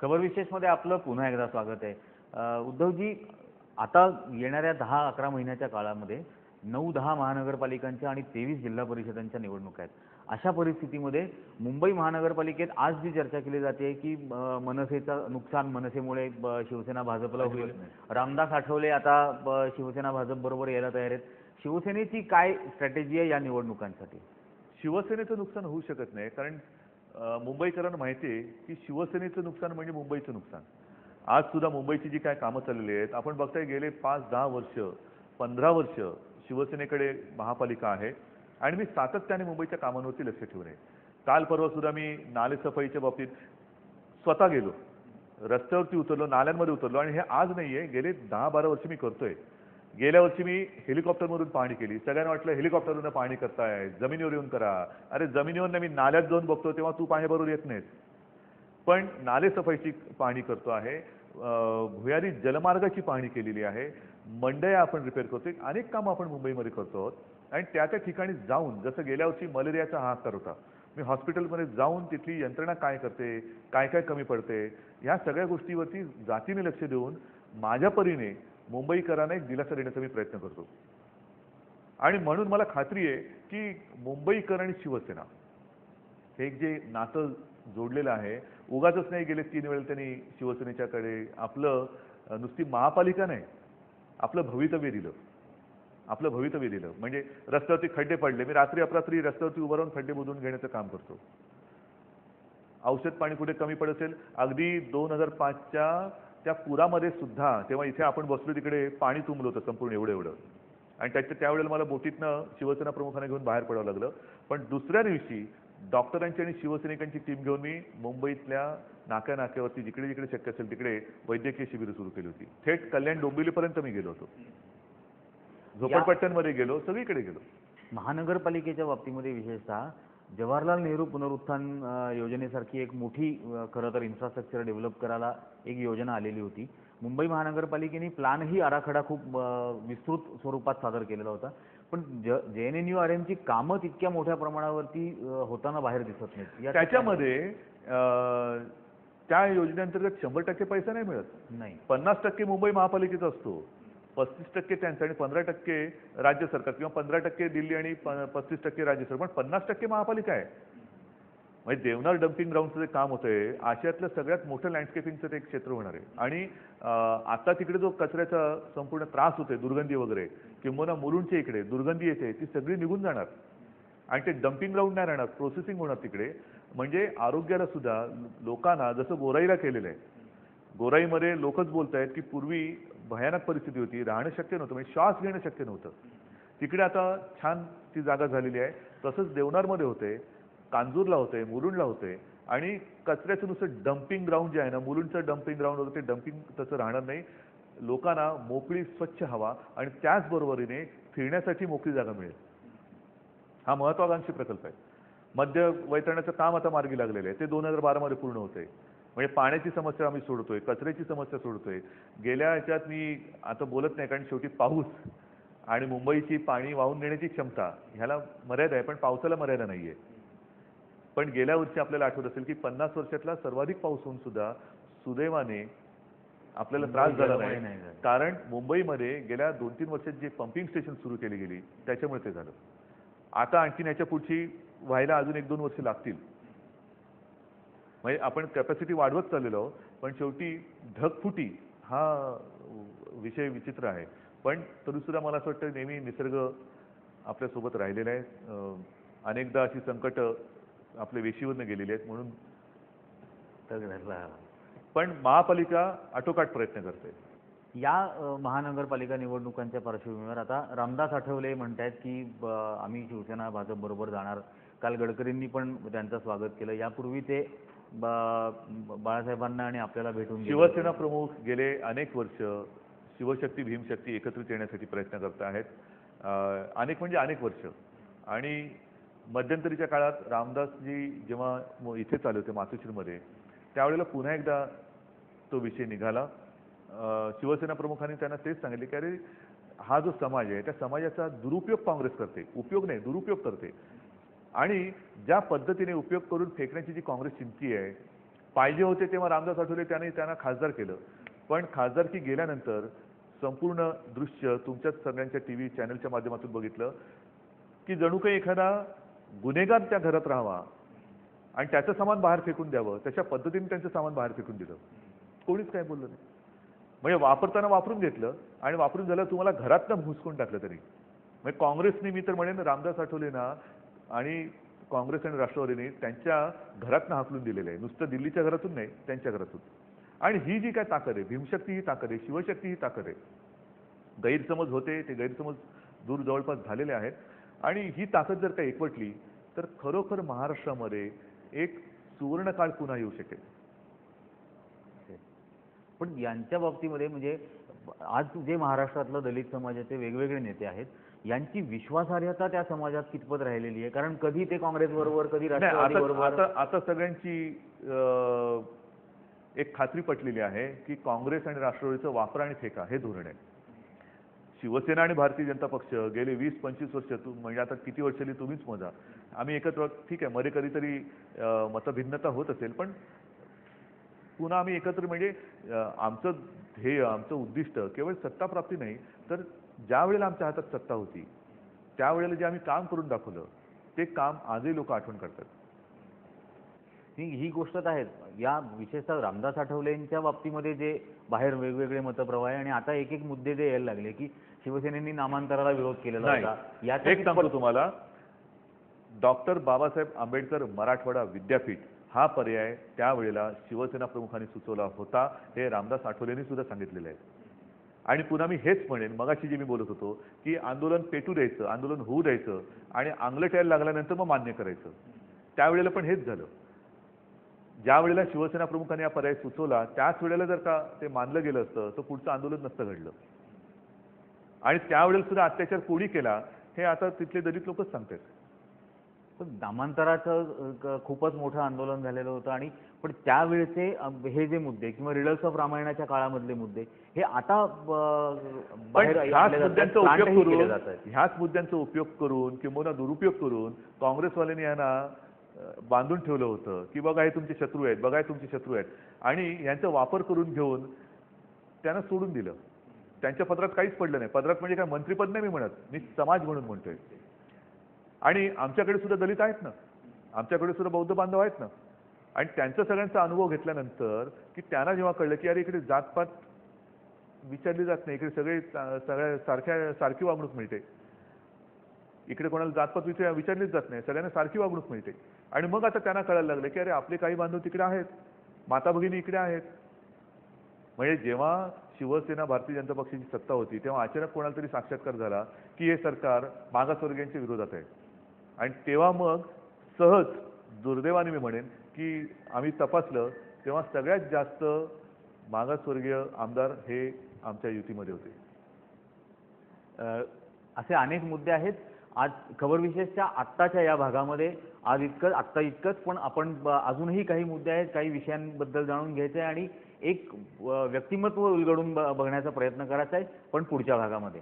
खबर विशेषमध्ये आपलं पुन्हा एकदा स्वागत आहे. उद्धवजी, आता येणाऱ्या 10-11 महिन्याच्या काळामध्ये 9-10 महानगरपालिकांच्या आणि 23 जिल्हा परिषदांच्या निवडणुका आहेत. अशा परिस्थितीमध्ये मुंबई महानगरपालिकेत आज जी चर्चा केली जाते की मनसेचं नुकसान, मनसेमुळे शिवसेना भाजपला होईल. रामदास आठवले आता शिवसेना भाजप बरोबर यायला तयार आहेत. शिवसेनेची काय स्ट्रॅटेजी आहे या निवडणुकांसाठी? शिवसेनेचं नुकसान होऊ शकत नाही, कारण मुंबईकरांना माहिती आहे की शिवसेनेचं नुकसान म्हणजे मुंबईचं नुकसान. आज सुद्धा मुंबईची जी काय कामं चाललेली आहेत, आपण बघताय गेले 5-10 वर्ष, 15 वर्ष शिवसेनेकडे महापालिका आहे आणि मी सातत्याने मुंबईच्या कामांवरती लक्ष ठेवून आहे. काल परवा सुद्धा मी नालेसफाईच्या बाबतीत स्वतः गेलो, रस्त्यावरती उतरलो, नाल्यांमध्ये उतरलो आणि हे आज नाही आहे, गेले 10-12 वर्ष मी करतोय. गेल्या वर्षी मी हेलिकॉप्टरमधून पाहणी केली. सगळ्यांना वाटलं हेलिकॉप्टरवरून पाहणी करताय, जमिनीवर येऊन करा. अरे जमिनीवर नाही, मी नाल्यात जाऊन बघतो तेव्हा तू पाण्याबरोबर येत नाहीस. पण नालेसफाईची पाहणी करतो आहे, भुयारी जलमार्गाची पाहणी केलेली आहे, मंडया आपण रिपेअर करतोय, अनेक कामं आपण मुंबईमध्ये करतो आहोत आणि त्या ठिकाणी जाऊन, जसं गेल्या वर्षी मलेरियाचा हाहाकार होता, मी हॉस्पिटलमध्ये जाऊन तिथली यंत्रणा काय करते, काय काय कमी पडते, ह्या सगळ्या गोष्टीवरती जातीने लक्ष देऊन माझ्या परीने मुंबईकरांना एक दिलासा देण्याचा मी प्रयत्न करतो. आणि म्हणून मला खात्री आहे की मुंबईकर आणि शिवसेना हे एक जे नातं जोडलेलं आहे, उगाचच नाही गेले 3 वेळेला त्यांनी शिवसेनेच्याकडे आपलं नुसती महापालिका नाही, आपलं भवितव्य दिलं. आपलं भवितव्य दिलं म्हणजे रस्त्यावरती खड्डे पडले, मी रात्री अपरात्री रस्त्यावरती उभं राहून खड्डे बुजवून घेण्याचं काम करतो. औषध पाणी कुठे कमी पडत असेल, अगदी 2005च्या त्या पुरामध्ये सुद्धा, तेव्हा इथे आपण बसलो तिकडे पाणी तुंबलं होतं संपूर्ण एवढं आणि त्यावेळेला मला बोटीतनं शिवसेना प्रमुखांना घेऊन बाहेर पडावं लागलं. पण दुसऱ्या दिवशी डॉक्टरांची आणि शिवसैनिकांची टीम घेऊन मी मुंबईतल्या नाक्यावरती जिकडे जिकडे शक्य असेल तिकडे वैद्यकीय शिबिरं सुरू केली होती. थेट कल्याण डोंबिवलीपर्यंत मी गेलो होतो, झोपडपट्ट्यांमध्ये गेलो, सगळीकडे गेलो. महानगरपालिकेच्या बाबतीमध्ये विशेषतः जवाहरलाल नेहरू पुनरुत्थान योजनेसारखी एक मोठी खरं तर इन्फ्रास्ट्रक्चर डेव्हलप करायला एक योजना आलेली होती. मुंबई महानगरपालिकेने प्लॅनही आराखडा खूप विस्तृत स्वरूपात सादर केलेला होता. पण JNNURMची कामं तितक्या मोठ्या प्रमाणावरती होताना बाहेर दिसत नाहीत. त्याच्यामध्ये त्या योजनेअंतर्गत 100% पैसा नाही मिळत. नाही, 50% मुंबई महापालिकेचा असतो, 35% त्यांचं आणि 15% राज्य सरकार, किंवा 15% दिल्ली आणि 35% राज्य सरकार, पण 50% महापालिका आहे. म्हणजे देवनार डम्पिंग ग्राउंडचं जे काम होतंय, आशियातलं सगळ्यात मोठं लँडस्केपिंगचं ते एक क्षेत्र होणार आहे. आणि आता तिकडे जो कचऱ्याचा संपूर्ण त्रास होतोय, दुर्गंधी वगैरे, किंवा मुलुंडच्या इकडे दुर्गंधी येते, ती सगळी निघून जाणार आणि ते डम्पिंग ग्राउंड नाही राहणार, प्रोसेसिंग होणार तिकडे. म्हणजे आरोग्याला सुद्धा लोकांना जसं गोराईला केलेलं आहे, गोराईमध्ये लोकच बोलत आहेत की पूर्वी भयानक परिस्थिती होती, राहणं शक्य नव्हतं, म्हणजे श्वास घेणं शक्य नव्हतं. तिकडे आता छान ती जागा झालेली आहे. तसंच देवनारमध्ये होते, कांजूरला होते, मुलुंडला होते. आणि कचऱ्याचं नुसतं डम्पिंग ग्राउंड जे आहे ना, मुलुंडचं डम्पिंग ग्राउंड होतं, ते डम्पिंग तसं राहणार नाही. लोकांना मोकळी स्वच्छ हवा आणि त्याचबरोबरीने फिरण्यासाठी मोकळी जागा मिळेल. हा महत्वाकांक्षी प्रकल्प आहे. मद्य वैतरणाचं काम आता मार्गी लागलेलं आहे, ते 2012 मध्ये पूर्ण होते. म्हणजे पाण्याची समस्या आम्ही सोडतोय, कचऱ्याची समस्या सोडतोय. गेल्या ह्याच्यात मी आता बोलत नाही, कारण शेवटी पाऊस आणि मुंबईची पाणी वाहून नेण्याची क्षमता ह्याला मर्यादा आहे, पण पावसाला मर्यादा नाही आहे. पण गेल्या वर्षी आपल्याला आठवत असेल की 50 वर्षातला सर्वाधिक पाऊस होऊन सुद्धा सुदैवाने आपल्याला त्रास झाला नाही, कारण मुंबईमध्ये गेल्या 2-3 वर्षात जे पंपिंग स्टेशन सुरू केली गेली त्याच्यामुळे ते झालं. आता आणखीन याच्या पुढची व्हायला अजून 1-2 वर्ष लागतील. म्हणजे आपण कॅपॅसिटी वाढवत चाललेलो आहोत, पण शेवटी ढगफुटी हा विषय विचित्र आहे. पण तरीसुद्धा मला असं वाटतं नेहमी निसर्ग आपल्यासोबत राहिलेला आहे. अनेकदा अशी संकट आपल्या वेशीवरनं गेलेली आहेत, म्हणून पण महापालिका आटोकाट प्रयत्न करते. या महानगरपालिका निवडणुकांच्या पार्श्वभूमीवर आता रामदास आठवले म्हणतात की आम्ही शिवसेना भाजप बरोबर जाणार. काल गडकरींनी पण त्यांचं स्वागत केलं. यापूर्वी ते बाळासाहेबांना आणि आपल्याला भेटून शिवसेना प्रमुख गेले अनेक वर्ष शिवशक्ती भीमशक्ती एकत्रित येण्यासाठी प्रयत्न करत आहेत, अनेक म्हणजे अनेक वर्ष. आणि मध्यंतरीच्या काळात रामदासजी जेव्हा इथे चालू होते मातोश्रीमध्ये, त्यावेळेला पुन्हा एकदा तो विषय निघाला. शिवसेना प्रमुखांनी त्यांना तेच सांगितले की अरे हा जो समाज आहे त्या समाजाचा दुरुपयोग काँग्रेस करते, उपयोग नाही दुरुपयोग करते. आणि ज्या पद्धतीने उपयोग करून फेकण्याची जी काँग्रेस चिंती आहे पाहिजे होते तेव्हा रामदास आठवले त्यांना खासदार केलं, पण खासदारकी गेल्यानंतर संपूर्ण दृश्य तुमच्याच सगळ्यांच्या टीव्ही चॅनलच्या माध्यमातून बघितलं की जणू काही एखादा गुन्हेगार त्या घरात राहावा आणि त्याचं सामान बाहेर फेकून द्यावं, तशा पद्धतीने त्यांचं सामान बाहेर फेकून दिलं. कोणीच काय बोललं नाही. म्हणजे वापरताना वापरून घेतलं आणि वापरून झालं तुम्हाला घरातनं भुसकून टाकलं तरी. म्हणजे काँग्रेसने, मी तर म्हणेन रामदास आठवलेंना आणि काँग्रेस आणि राष्ट्रवादीने त्यांच्या घरातनं हाकलून दिलेलं आहे. नुसतं दिल्लीच्या घरातून नाही, त्यांच्या घरातून. आणि ही जी काय ताकद आहे, भीमशक्ती ही ताकद आहे, शिवशक्ती ही ताकद आहे. गैरसमज होते, ते गैरसमज दूर जवळपास झालेले आहेत. आणि ही ताकद जर का एकवटली तर खरोखर महाराष्ट्रामध्ये एक सुवर्णकाळ पुन्हा येऊ शकेल. पण यांच्या बाबतीमध्ये म्हणजे आज जे महाराष्ट्रातलं दलित समाजाचे वेगवेगळे नेते आहेत, यांची विश्वासार्हता त्या समाजात कितपत राहिलेली आहे? कारण कधी ते काँग्रेसबरोबर, कधी राष्ट्रवादी बरोबर. आता सगळ्यांची एक खात्री पटलेली आहे की काँग्रेस आणि राष्ट्रवादीचं वापरा आणि फेका हे धोरण आहे. शिवसेना आणि भारतीय जनता पक्ष गेले 20-25 वर्ष, म्हणजे आता किती वर्षांनी तुम्हीच मोजा, आम्ही एकत्र, ठीक आहे, मध्ये कधीतरी मतभिन्नता होत असेल, पण पुन्हा आम्ही एकत्र, म्हणजे आमचं ध्येय, आमचं उद्दिष्ट केवळ सत्ता प्राप्ती नाही, तर ज्या वेळेला आमच्या हातात सत्ता होती त्यावेळेला जे आम्ही काम करून दाखवलं ते काम आजही लोक आठवण करतात. ही गोष्ट तर आहे. या विशेषतः रामदास आठवलेंच्या बाबतीमध्ये जे बाहेर वेगवेगळे मतप्रवाह आहे आणि आता एक एक मुद्दे जे यायला लागले की शिवसेनेनी नामांतराला विरोध केलेला होता. याचा एक सांगतो तुम्हाला, डॉक्टर बाबासाहेब आंबेडकर मराठवाडा विद्यापीठ हा पर्याय त्यावेळेला शिवसेना प्रमुखांनी सुचवला होता, हे रामदास आठवलेंनी सुद्धा सांगितलेलं आहे. आणि पुन्हा मी हेच म्हणेन, मगाशी जे मी बोलत होतो की आंदोलन पेटू द्यायचं, आंदोलन होऊ द्यायचं आणि अंगलट यायला लागल्यानंतर मग मान्य करायचं. त्यावेळेला पण हेच झालं. ज्या वेळेला शिवसेना प्रमुखांनी हा पर्याय सुचवला त्याच वेळेला जर का ते मानलं गेलं असतं तर पुढचं आंदोलन नसतं घडलं. आणि त्यावेळेला सुद्धा अत्याचार कोणी केला हे आता तिथले दलित लोकच सांगतात. पण नामांतराचं खूपच मोठं आंदोलन झालेलं होतं आणि पण त्यावेळेचे हे जे मुद्दे किंवा रिडल्स ऑफ रामायणाच्या काळामधले मुद्दे हे आता बाहेर ह्याच मुद्द्यांचा उपयोग करून किंवा दुरुपयोग करून काँग्रेसवाल्यांनी यांना बांधून ठेवलं होतं की बघा हे तुमचे शत्रू आहेत, बघा हे तुमचे शत्रू आहेत, आणि यांचा वापर करून घेऊन त्यांना सोडून दिलं. त्यांच्या पत्रात काहीच पडलं नाही. पत्रात म्हणजे काय मंत्रिपद नाही मी म्हणत, मी समाज म्हणून म्हणतोय. आणि आमच्याकडे सुद्धा दलित आहेत ना, आमच्याकडे सुद्धा बौद्ध बांधव आहेत ना, आणि त्यांचा सगळ्यांचा अनुभव घेतल्यानंतर की त्यांना जेव्हा कळलं की अरे इकडे जातपात विचारली जात नाही, इकडे सगळ्या सारखी वागणूक मिळते, इकडे कोणाला जातपात विचारलीच जात नाही, सगळ्यांना सारखी वागणूक मिळते. आणि मग आता त्यांना कळायला लागलं की अरे आपले काही बांधव तिकडे आहेत, माता भगिनी इकडे आहेत. म्हणजे जेव्हा शिवसेना भारतीय जनता पक्षाची सत्ता होती तेव्हा अचानक कोणाला तरी साक्षात्कार झाला की हे सरकार मागासवर्गीयांच्या विरोधात आहे. आणि तेव्हा मग सहज दुर्दैवाने मी म्हणेन की आम्ही तपासलं तेव्हा सगळ्यात जास्त मागासवर्गीय आमदार हे आमच्या युतीमध्ये होते. असे अनेक मुद्दे आहेत. आज खबर विशेषच्या आत्ताच्या या भागामध्ये आज आत्ता इतकंच, पण आपण अजूनही काही मुद्दे आहेत, काही विषयांबद्दल जाणून घ्यायचे आहे आणि एक व्यक्तिमत्व उलगडून बघण्याचा प्रयत्न करायचा आहे, पण पुढच्या भागामध्ये.